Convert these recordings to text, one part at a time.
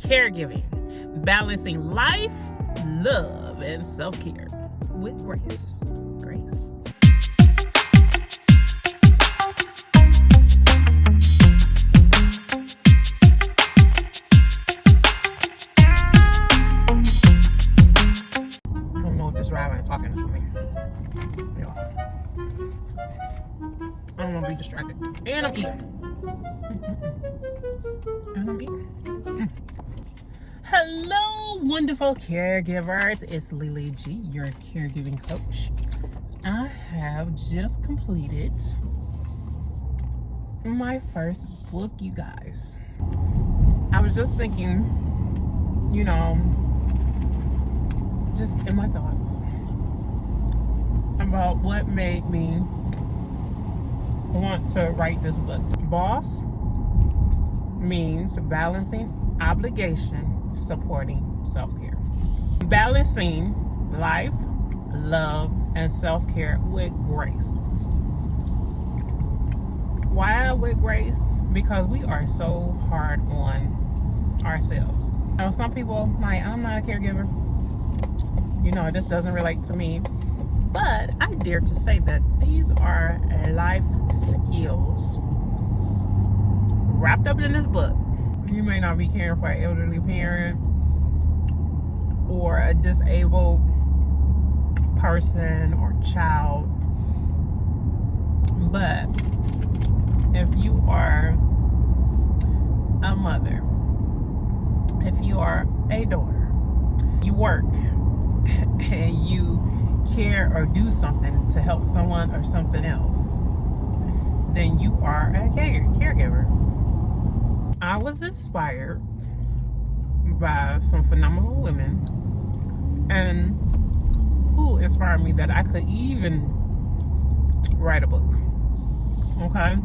Caregiving, balancing life, love, and self-care with grace. I don't know if this driver ain't talking to me. Yeah. I don't want to be distracted. And I'm eating. Hello, wonderful caregivers. It's Lily G, your caregiving coach. I have just completed my first book, you guys. I was just thinking, just in my thoughts about what made me want to write this book. B.O.S.S means balancing obligation, supporting self-care. Balancing life, love, and self-care with grace. Why with grace? Because we are so hard on ourselves. Some people like, I'm not a caregiver. This doesn't relate to me. But I dare to say that these are life skills wrapped up in this book. You may not be caring for an elderly parent or a disabled person or child, but if you are a mother, if you are a daughter, you work and you care or do something to help someone or something else, then you are a caregiver. I was inspired by some phenomenal women, and who inspired me that I could even write a book. Okay?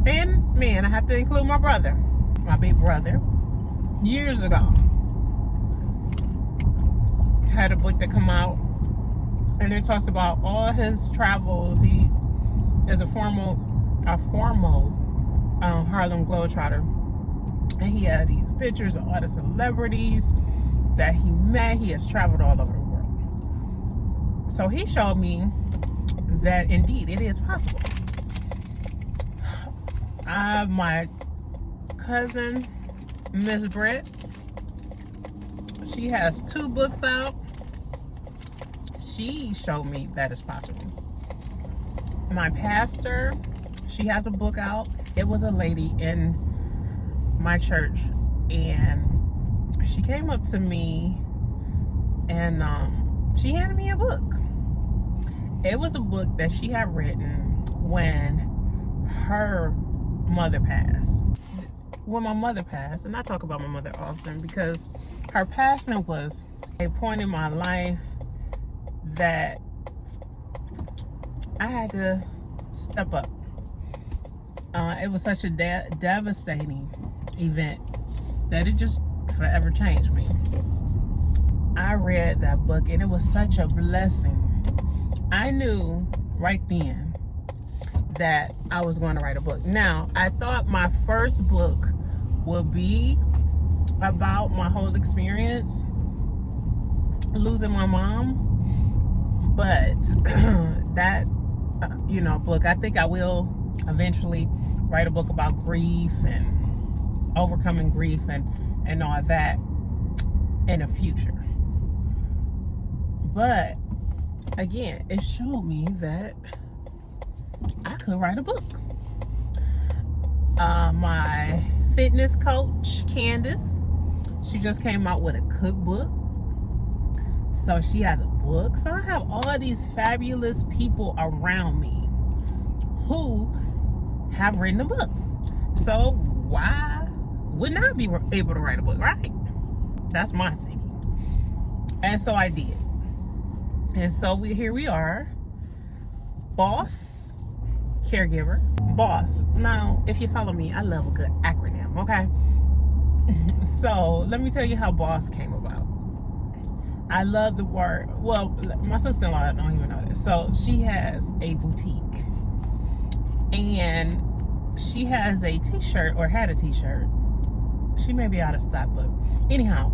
And man, I have to include my brother, my big brother, years ago. Had a book that come out, and it talks about all his travels. He is a formal Harlem Globetrotter. And he had these pictures of all the celebrities that he met. He has traveled all over the world. So he showed me that indeed it is possible. My cousin, Miss Britt, she has 2 books out. She showed me that it's possible. My pastor, she has a book out. It was a lady in my church, and she came up to me and she handed me a book. It was a book that she had written when her mother passed. When my mother passed, and I talk about my mother often because her passing was a point in my life that I had to step up. It was such a devastating event that it just forever changed me. I read that book and it was such a blessing. I knew right then that I was going to write a book. Now, I thought my first book would be about my whole experience losing my mom, but that book, I think I will eventually write a book about grief and overcoming grief and all that in the future. But again, it showed me that I could write a book. My fitness coach, Candace, she just came out with a cookbook. So she has a book. So I have all these fabulous people around me who have written a book. So why wouldn't I be able to write a book, right? That's my thinking. And so I did. And so here we are. B.O.S.S, caregiver. B.O.S.S. Now, if you follow me, I love a good acronym, okay? So let me tell you how B.O.S.S came about. I love the word. Well, my sister-in-law don't even know this. So she has a boutique, and she has a t-shirt, or had a t-shirt, She may be out of stock, but anyhow,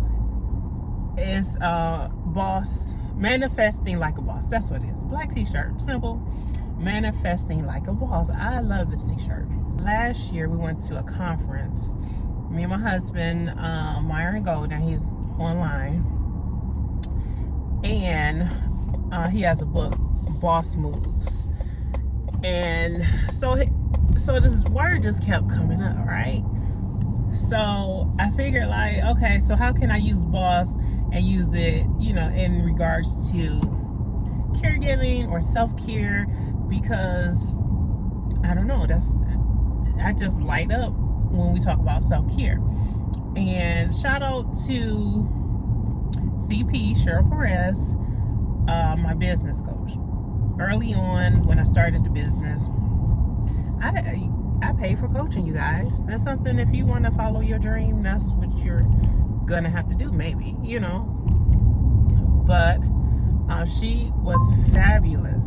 it's B.O.S.S, manifesting like a boss. That's what it is. Black t-shirt, simple. Manifesting like a boss. I love this t-shirt. Last year we went to a conference. Me and my husband, Myron Golden, he's online, and he has a book, Boss Moves. And so this word just kept coming up, right? So I figured, like, okay, so how can I use boss and use it, you know, in regards to caregiving or self-care? Because I don't know, I just light up when we talk about self-care. And shout out to CP Cheryl Perez, my business coach. Early on when I started the business, I paid for coaching, you guys. That's something, if you want to follow your dream, that's what you're gonna have to do, maybe, you know. But she was fabulous.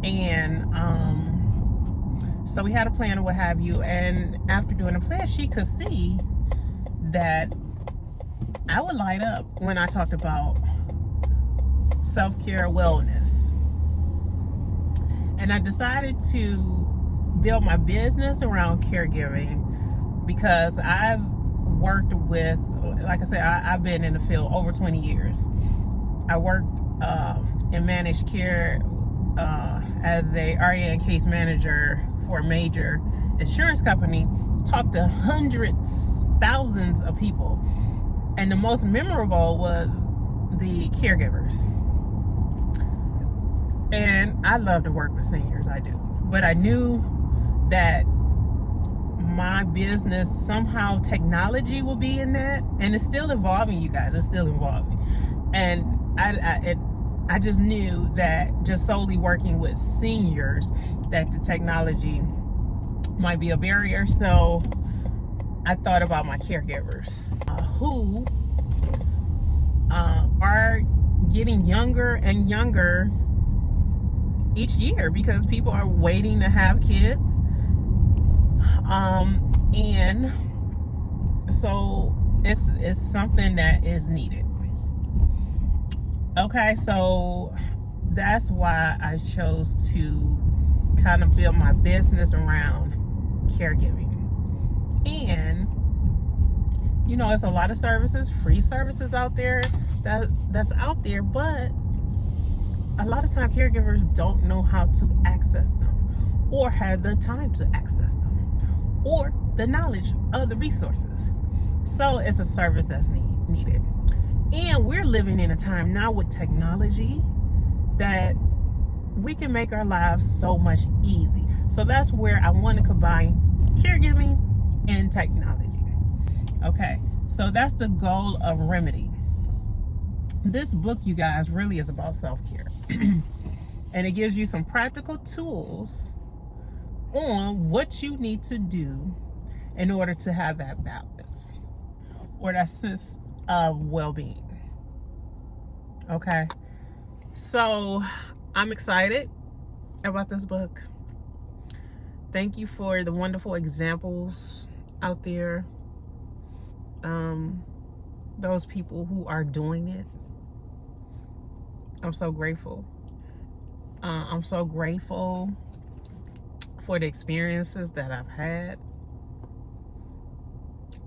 And so we had a plan or what have you, and after doing a plan, she could see that I would light up when I talked about self-care, wellness. And I decided to build my business around caregiving because I've worked with, like I said, I've been in the field over 20 years. I worked in managed care as a RN case manager for a major insurance company, talked to hundreds, thousands of people. And the most memorable was the caregivers. And I love to work with seniors, I do. But I knew that my business, somehow technology will be in that. And it's still evolving, you guys, it's still evolving. And I just knew that just solely working with seniors, that the technology might be a barrier. So I thought about my caregivers who are getting younger and younger each year because people are waiting to have kids. And so it's something that is needed. Okay, so that's why I chose to kind of build my business around caregiving. And you know, it's a lot of services, free services out there that's out there, but a lot of time caregivers don't know how to access them or have the time to access them or the knowledge of the resources. So it's a service that's needed. And we're living in a time now with technology that we can make our lives so much easy. So that's where I want to combine caregiving and technology. Okay, so that's the goal of Remedy. This book, you guys, really is about self-care. And it gives you some practical tools on what you need to do in order to have that balance or that sense of well-being. Okay, so I'm excited about this book. Thank you for the wonderful examples out there. Those people who are doing it. I'm so grateful. I'm so grateful for the experiences that I've had.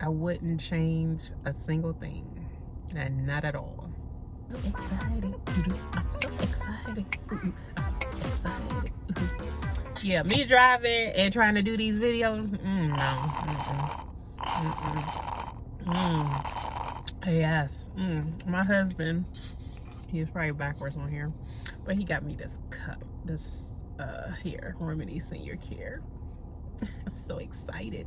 I wouldn't change a single thing, and not at all. I'm so excited. I'm so excited. I'm so excited. Yeah, me driving and trying to do these videos. Yes. My husband, he's probably backwards on here, but he got me this cup, this here, Remedy Senior Care. I'm so excited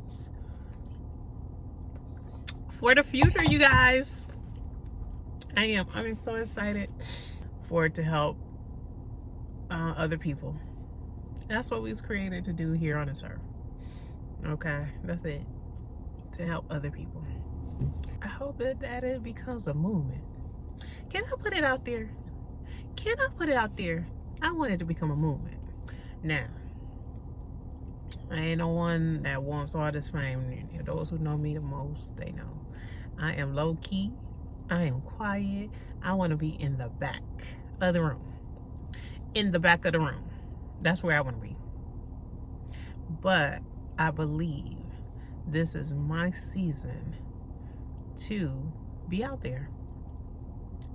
for the future, you guys. I'm so excited for it to help other people. That's what we was created to do here on this earth. Okay, that's it. To help other people. I hope that it becomes a movement. Can I put it out there? Can I put it out there? I want it to become a movement. Now, I ain't no one that wants all this fame. Those who know me the most, they know. I am low key. I am quiet. I want to be in the back of the room. In the back of the room. That's where I want to be. But I believe this is my season to be out there.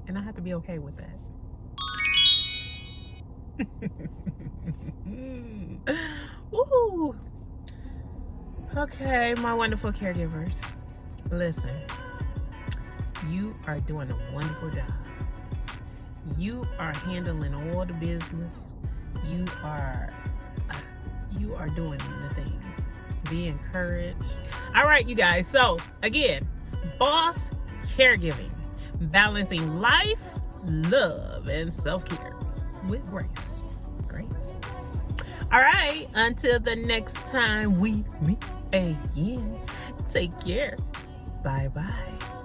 And I have to be okay with that. Woo! Okay, my wonderful caregivers. Listen, you are doing a wonderful job. You are handling all the business. You are doing the thing. Be encouraged. All right, you guys. So again, B.O.S.S caregiving, balancing life, love, and self-care with grace. All right, until the next time we meet again, take care. Bye-bye.